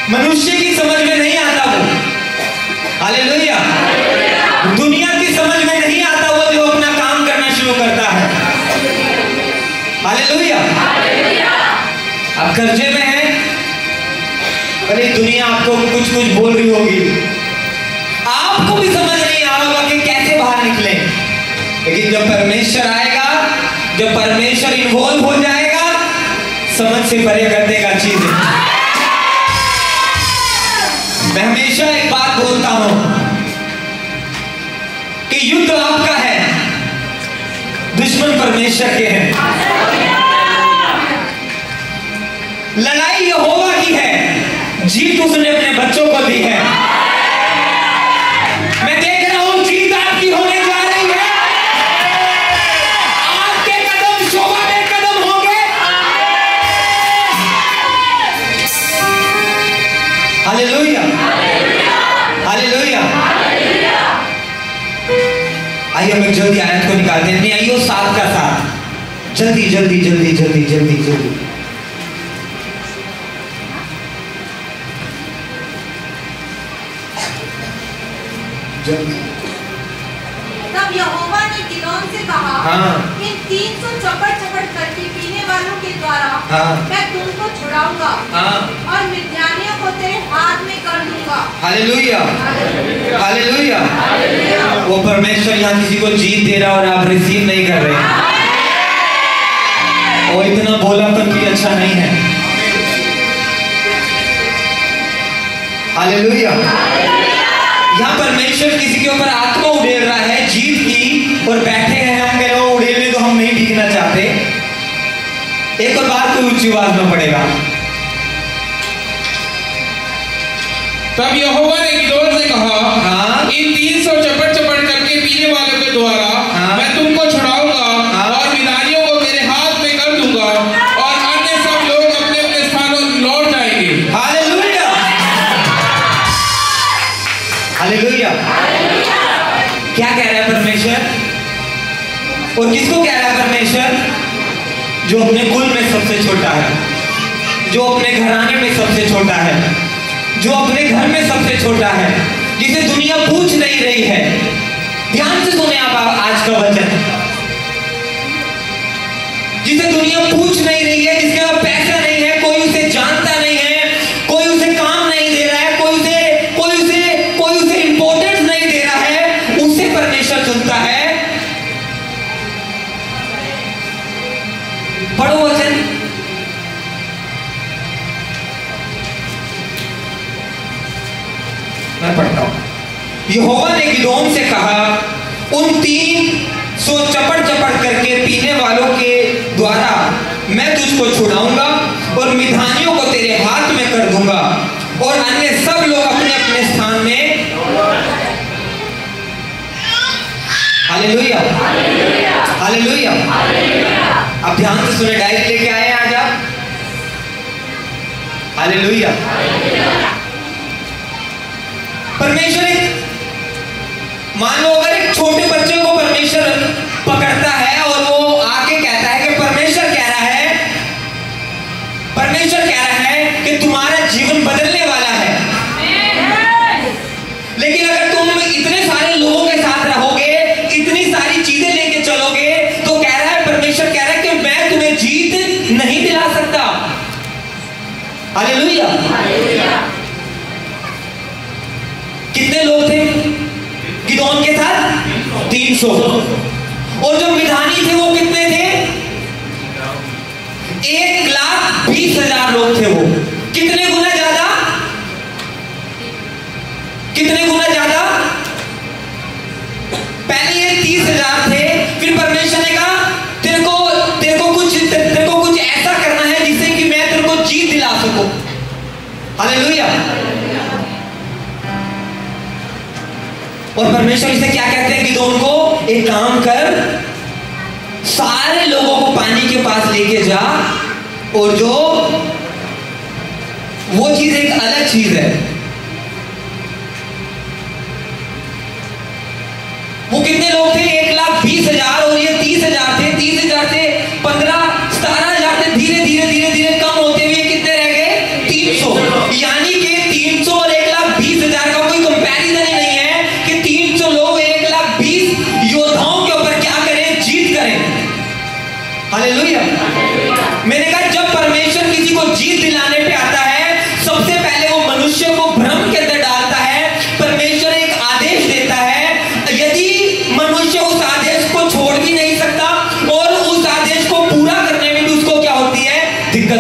मनुष्य की समझ में नहीं आता वो, हालेलुया। दुनिया की समझ में नहीं आता वो जो अपना काम करना शुरू करता है, हालेलुया। आप कर्जे में हैं, अरे दुनिया आपको कुछ कुछ बोल रही होगी, आपको भी समझ नहीं आ रहा होगा कि कैसे बाहर निकले। लेकिन जब परमेश्वर आएगा, जब परमेश्वर इन्वॉल्व हो जाएगा, समझ से परे कर देगा चीजें। मैं हमेशा एक बात बोलता हूं कि युद्ध आपका है, दुश्मन परमेश्वर के हैं। लड़ाई यहोवा की है, जीत उसने अपने बच्चों को दी है। मैं देख रहा हूं जीत आपकी होने जा रही है, आपके कदम शोभा में कदम होंगे। Hallelujah, hallelujah. आइए हम एक जल्दी आयत को निकालते हैं, आइयो 7 का 7, जल्दी जल्दी जल्दी जल्दी जल्दी जल्दी। तब यहोवा ने गिदोन से कहा, हाँ। इन 300 चपट करके पीने वालों के द्वारा हाँ। मैं तुमको छुड़ाऊंगा, हाँ। और मिद्यानियों को तेरे हाथ में कर दूंगा। Hallelujah, hallelujah. वो परमेश्वर यहाँ किसी को जीत दे रहा और आप रिसीव नहीं कर रहे, और इतना बोलापन भी अच्छा नहीं है। हालेलुया। यहाँ परमेश्वर किसी के ऊपर आत्मा उड़ेल रहा है जीत की, और बैठे हैं हम, कह रहे हो उड़ेलने तो हम नहीं भीगना चाहते। एक और बात कोई ऊंची आवाज में पड़ेगा। तब यहोवा ने गिदोन से कहा, हाँ। इन 300 चपट करके पीने वालों के द्वारा हाँ। मैं तुमको छुड़ाऊंगा, हाँ। और मिद्यानियों को तेरे हाथ में कर दूंगा, और अन्य सब लोग अपने अपने स्थानों लौट जाएंगे। Hallelujah, hallelujah. क्या कह रहा है परमेश्वर, और किसको कह रहा है परमेश्वर? जो अपने कुल में सबसे छोटा है, जो अपने घराने में सबसे छोटा है, जो अपने घर में सबसे छोटा है, जिसे दुनिया पूछ नहीं रही है। ध्यान से सुने आप आज का वचन, जिसे दुनिया पूछ नहीं रही है, जिसके पास पैसा नहीं है, कोई उसे जानता नहीं है, कोई उसे काम नहीं दे रहा है, कोई उसे इंपॉर्टेंस नहीं दे रहा है, उसे परमेश्वर चुनता है। पढ़ो वचन, मैं पढ़ता हूं। यहोवा ने गिदोन से कहा, उन 300 चपट करके पीने वालों के द्वारा मैं तुझको छुड़ाऊंगा, और मिद्यानियों को तेरे हाथ में कर दूंगा, और अन्य सब लोग अपने अपने स्थान में। Hallelujah, hallelujah. आप ध्यान से सुने, डायरी लेके आए आज आप। हालेलुया। परमेश्वर मान लो अगर एक छोटे बच्चे को परमेश्वर पकड़ता है और वो आके कहता है कि परमेश्वर कह रहा है कि तुम्हारा जीवन बदलने वाला है। लेकिन अगर तुम इतने सारे लोगों के साथ रहोगे, इतनी सारी चीजें लेके चलोगे, तो कह रहा है परमेश्वर कह रहा है कि मैं तुम्हें जीत नहीं दिला सकता। हालेलुया। कितने लोग थे गिदोन के साथ? 300। और जो मिद्यानी थे वो कितने थे? 1,20,000 लोग थे। वो कितने गुना ज्यादा? कितने गुना ज्यादा? पहले ये 30,000 थे, फिर परमेश्वर ने कहा तेरे को कुछ ऐसा करना है जिससे कि मैं तेरे को जीत दिला सकूं। हालेलुया। और परमेश्वर इसे क्या कहते हैं गिदोन को? एक काम कर, सारे लोगों को पानी के पास लेके जा, और जो वो चीज एक अलग चीज है। वो कितने लोग थे? 1,20,000, और ये 30,000 थे। 30,000 से 15-17,000 से धीरे धीरे कम होते हुए कितने रह गए? 300। यानी कि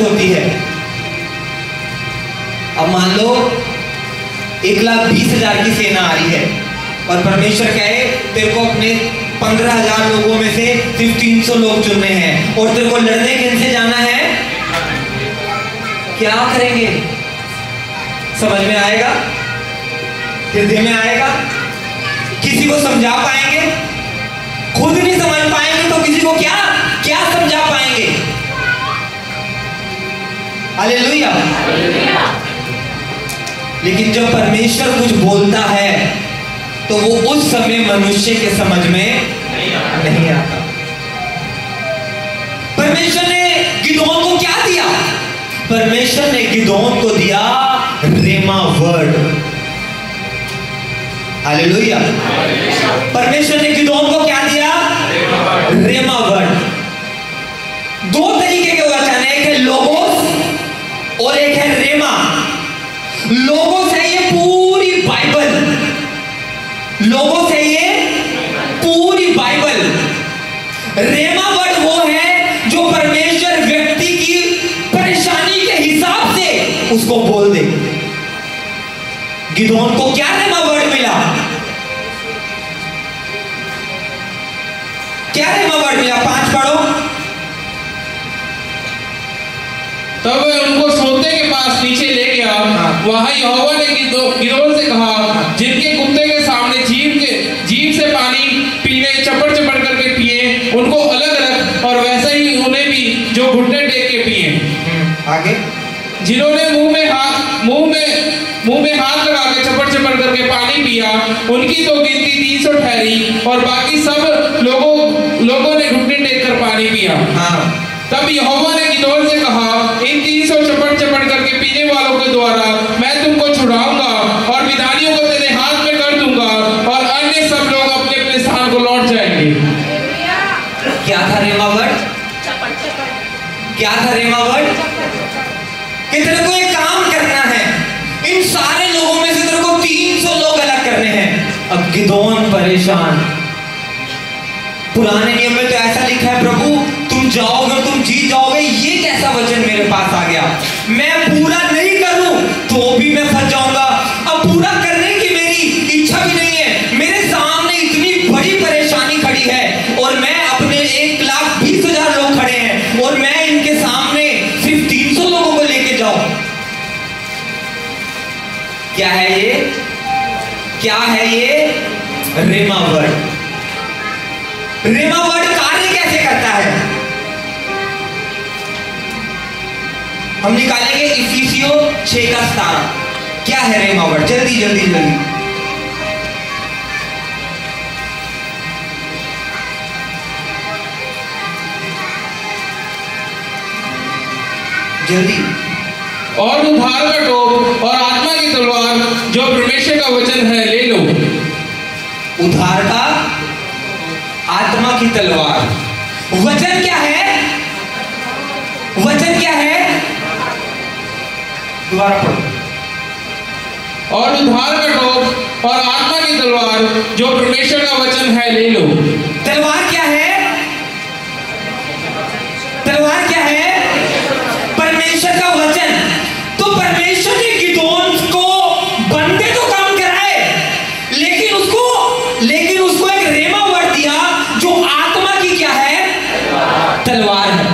मेहनत होती है। अब मान लो 1,20,000 की सेना आ रही है और परमेश्वर कहे तेरे को अपने 15,000 लोगों में से सिर्फ 300 लोग चुनने हैं और तेरे को लड़ने किनसे जाना है, क्या करेंगे? समझ में आएगा? हृदय में आएगा? किसी को समझा पाएंगे? खुद नहीं समझ पाएंगे तो किसी को क्या क्या समझा पाएंगे? हालेलुया। लेकिन जब परमेश्वर कुछ बोलता है तो वो उस समय मनुष्य के समझ में नहीं आता। परमेश्वर ने गिदोन को क्या दिया? परमेश्वर ने गिदोन को दिया रेमा वर्ड। हालेलुया। परमेश्वर ने गिदोन को क्या दिया? रेमा वर्ड। दो तरीके के वचन है, एक है लोगोस और एक है रेमा। लोगोस है ये पूरी बाइबल, लोगोस है ये पूरी बाइबल। रेमा वर्ड वो है जो परमेश्वर व्यक्ति की परेशानी के हिसाब से उसको बोल दे। गिदोन को क्या रेमा वर्ड मिला? क्या रेमा वर्ड मिला? 5 पढ़ो। तब वह उनको सोते के पास नीचे ले गया। वहां यहोवा ने गिदोन से कहा, जिनके कुत्ते के सामने जीभ से पानी पीने चपड़ चपड़ करके पिए उनको अलग रख, और वैसे ही उन्हें भी जो घुटने टेक के पिए। आगे, जिन्होंने मुंह में हाथ लगा के चपड़ चपड़ करके पानी पिया उनकी तो गिनती 300 ठहरी, और बाकी सब लोगों ने घुटने टेक कर पानी पिया। तब यहोवा ने गिदोन से कहा, इन 300 चपड़ चपड़ करके पीने वालों के द्वारा मैं तुमको छुड़ाऊंगा और विधानियों को तेरे हाथ में कर दूंगा, और अन्य सब लोग अपने अपने स्थान को लौट जाएंगे। क्या था रेमा वर्ड? क्या था रेमा वर्ड? कि तेरे को एक काम करना है, इन सारे लोगों में से तेरे को 300 लोग अलग करने हैं। अब गिदोन परेशान। पुराने नियम में तो ऐसा लिखा है, प्रभु तुम जाओगे तुम जीत जाओगे। ये कैसा वचन मेरे पास आ गया? मैं पूरा नहीं करूं तो भी मैं फंस जाऊंगा। अब पूरा करने की मेरी इच्छा भी नहीं है, मेरे सामने इतनी बड़ी परेशानी खड़ी है और मैं अपने 1,20,000 लोग खड़े हैं और मैं इनके सामने सिर्फ 300 लोगों को लेके जाऊं। क्या है ये? क्या है ये? रेमा वर्ड। रेमा वर्ड कार्य कैसे करता है? हम निकालेंगे इफिसियों 6:17। क्या है रेमा वर्ड? जल्दी जल्दी जल्दी। जल्दी। और उद्धार का टोप और आत्मा की तलवार जो परमेश्वर का वचन है ले लो। उद्धार का, आत्मा की तलवार। वचन क्या है? वचन क्या है? दोबारा पढ़ो। और उद्धार का टोप और आत्मा की तलवार जो परमेश्वर का वचन है ले लो। तलवार क्या है? तलवार क्या है? परमेश्वर का वचन। तो परमेश्वर ने गिदोन को बंदे तो काम कराए, लेकिन उसको एक रेमा वर्ड दिया जो आत्मा की क्या है? तलवार है।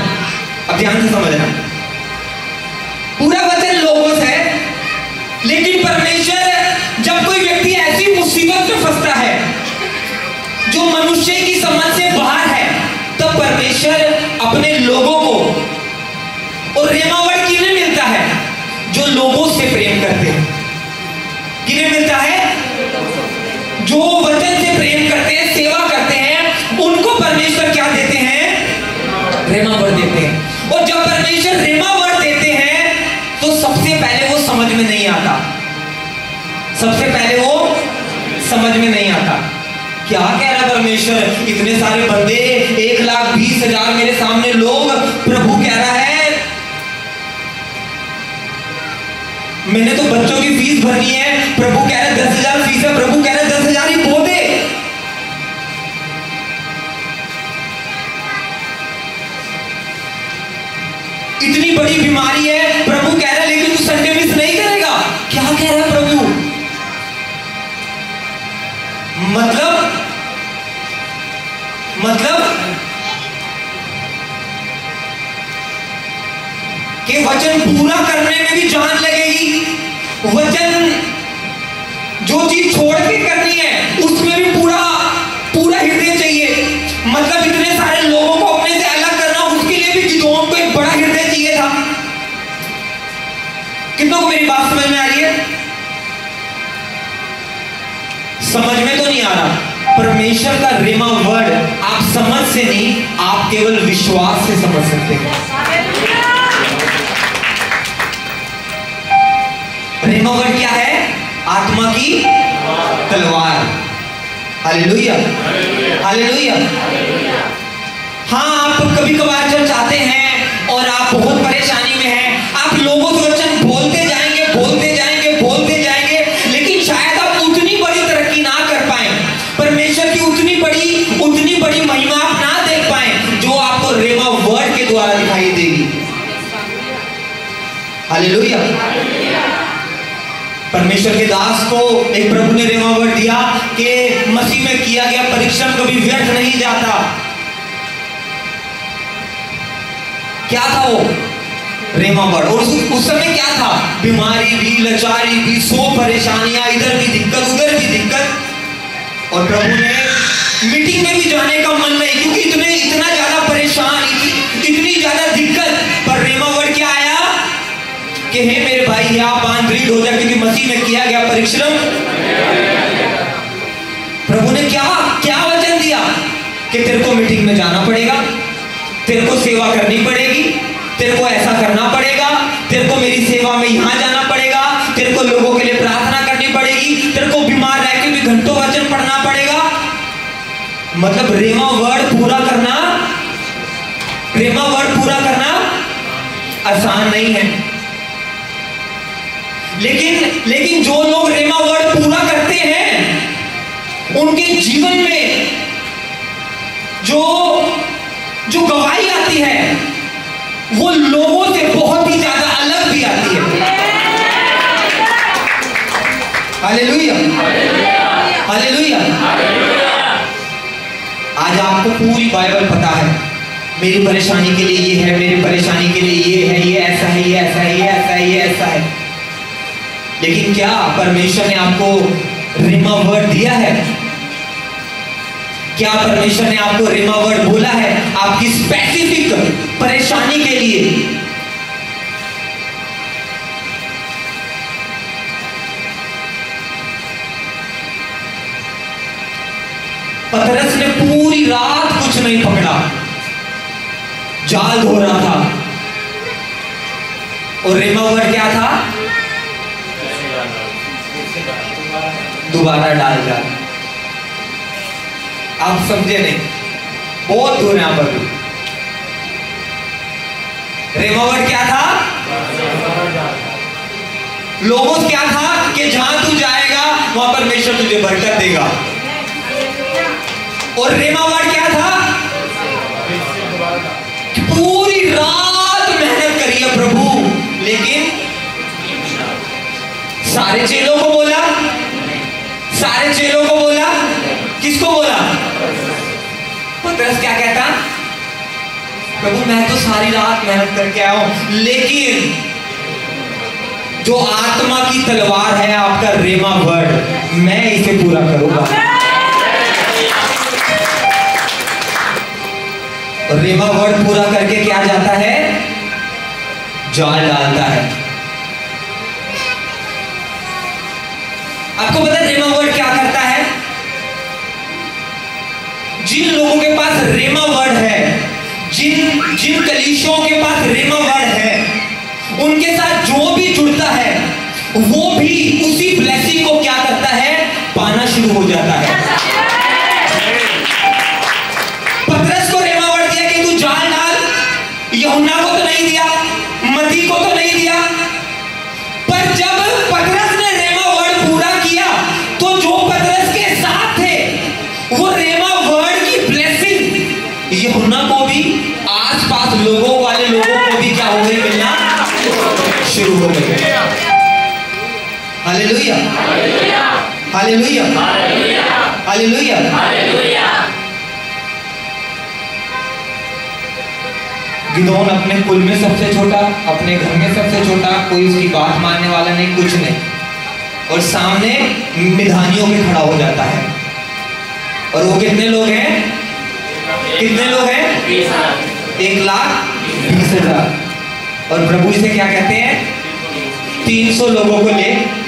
अब ध्यान से समझना, पूरा वचन लोगोस है, लेकिन परमेश्वर जब कोई व्यक्ति ऐसी मुसीबत में फंसता है जो मनुष्य की समझ से बाहर है, तब परमेश्वर अपने लोगों को, और रेमा वर्ड किन्हें मिलता है? जो लोगों से प्रेम करते हैं। किन्हें मिलता है? जो वचन से प्रेम करते हैं, सेवा करते हैं, उनको परमेश्वर क्या देते हैं? रेमा वर्ड देते हैं। और जब परमेश्वर रेमा वर्ड देते हैं तो सबसे पहले वो समझ में नहीं आता। सबसे पहले वो समझ में नहीं आता। क्या कह रहा परमेश्वर? इतने सारे बंदे, 1,20,000 मेरे सामने लोग, प्रभु कह रहा है मैंने तो बच्चों की फीस भरनी है, प्रभु कह रहा है 10,000 फीस है, प्रभु कह रहा है 10,000 ही बो दे। इतनी बड़ी बड़ी बीमारी है, प्रभु कह रहा है लेकिन तू संडे मिस नहीं करेगा। क्या कह रहा है प्रभु? मतलब कि वचन पूरा करने में भी जान लगेगी, वचन जो चीज छोड़ के करनी है उसमें भी पूरा हृदय चाहिए। मतलब इतने सारे लोगों को अपने से अलग करना, उसके लिए भी गिदोन को एक बड़ा हृदय चाहिए था। कितनों को मेरी बात समझ में आ रही है? समझ में तो नहीं आ रहा। परमेश्वर का रेमा वर्ड आप समझ से नहीं, आप केवल विश्वास से समझ सकते हैं। रेमा वर्ड क्या है? आत्मा की तलवार। Hallelujah, hallelujah. हाँ, आप कभी कभार जब चाहते हैं और आप बहुत परेशानी में हैं, आप लोगों से वचन बोलते जाएंगे, लेकिन शायद आप उतनी बड़ी तरक्की ना कर पाए, परमेश्वर की उतनी बड़ी महिमा आप ना देख पाए जो आपको रेमा वर्ड के द्वारा दिखाई देगी। हालेलुया। परमेश्वर के दास को एक प्रभु ने रेमा वर्ड दिया कि मसीह में किया गया परिश्रम कभी व्यर्थ नहीं जाता। क्या था वो रेमा वर्ड? और उस समय क्या था? बीमारी भी, लाचारी भी, 100 परेशानियां, इधर भी दिक्कत उधर भी दिक्कत। और प्रभु ने मीटिंग में भी जाने का मन नहीं, क्योंकि इतना ज्यादा परेशान, इतनी ज्यादा दिक्कत। पर रेमा वर्ड क्या आया कि हे मेरे भाई, आप दृढ़ हो जा, क्योंकि मसीह में किया गया परिश्रम। प्रभु ने क्या वचन दिया कि तेरे को मीटिंग में जाना पड़ेगा, तेरे को सेवा करनी पड़ेगी, तेरे को ऐसा करना पड़ेगा, तेरे को मेरी सेवा में यहां जाना पड़ेगा, तेरे को लोगों के लिए प्रार्थना करनी पड़ेगी, तेरे को बीमार रह के भी घंटों वचन पढ़ना पड़ेगा। मतलब रेमा वर्ड पूरा करना आसान नहीं है। लेकिन जो लोग रेमा वर्ड पूरा करते हैं, उनके जीवन में जो गवाही आती है वो लोगों से बहुत ही ज्यादा अलग भी आती है। Hallelujah, hallelujah. आज आपको पूरी बाइबल पता है, मेरी परेशानी के लिए ये है, मेरी परेशानी के लिए ये है, ये ऐसा है, ये ऐसा है, ये ऐसा है, ये ऐसा है। लेकिन क्या परमेश्वर ने आपको रेमा वर्ड दिया है? क्या परमेश्वर ने आपको रेमा वर्ड बोला है आपकी स्पेसिफिक परेशानी के लिए? पतरस ने पूरी रात कुछ नहीं पकड़ा, जाल धो रहा था, और रेमा वर्ड क्या था? दोबारा डाल जा। आप समझे नहीं, बहुत दूर यहां पर भी। रेमा वर्ड क्या था? लोगोस क्या था कि जहां तू जाएगा वहां परमेश्वर तुझे बरकत देगा। और रेमा वर्ड क्या था? कि पूरी रात मेहनत करी है प्रभु, लेकिन सारे चेलों को बोला, किसको बोला? पतरस क्या कहता? प्रभु मैं तो सारी रात मेहनत करके आया हूं, लेकिन जो आत्मा की तलवार है आपका रेमा वर्ड, मैं इसे पूरा करूंगा। और रेमा वर्ड पूरा करके क्या जाता है? जाल डालता है। आपको पता है रेमा वर्ड क्या करता है? जिन लोगों के पास रेमा वर्ड है, जिन कलीसियों के पास रेमा वर्ड है, उनके साथ जो भी जुड़ता है वो भी उसी ब्लेसिंग को क्या करता है? पाना शुरू हो जाता है। पतरस को रेमा वर्ड दिया कि तू जाल डाल, यूहन्ना को तो नहीं दिया, मत्ती को तो नहीं दिया, पर जब पतरस ने रेमा वर्ड पूरा किया तो जो पतरस के साथ थे वो रेमा वर्ड की ब्लेसिंग यूहन्ना को भी, आसपास लोगों को भी क्या हो गई? मिलना शुरू हो गई। Hallelujah, hallelujah, hallelujah. गिदोन अपने कुल में सबसे छोटा, अपने घर में सबसे छोटा, कोई उसकी बात मानने वाला नहीं, कुछ नहीं, और सामने मिधानियों के खड़ा हो जाता है। और वो कितने लोग हैं? कितने लोग हैं? 1,20,000। और प्रभु इसे क्या कहते हैं? 300 लोगों को ले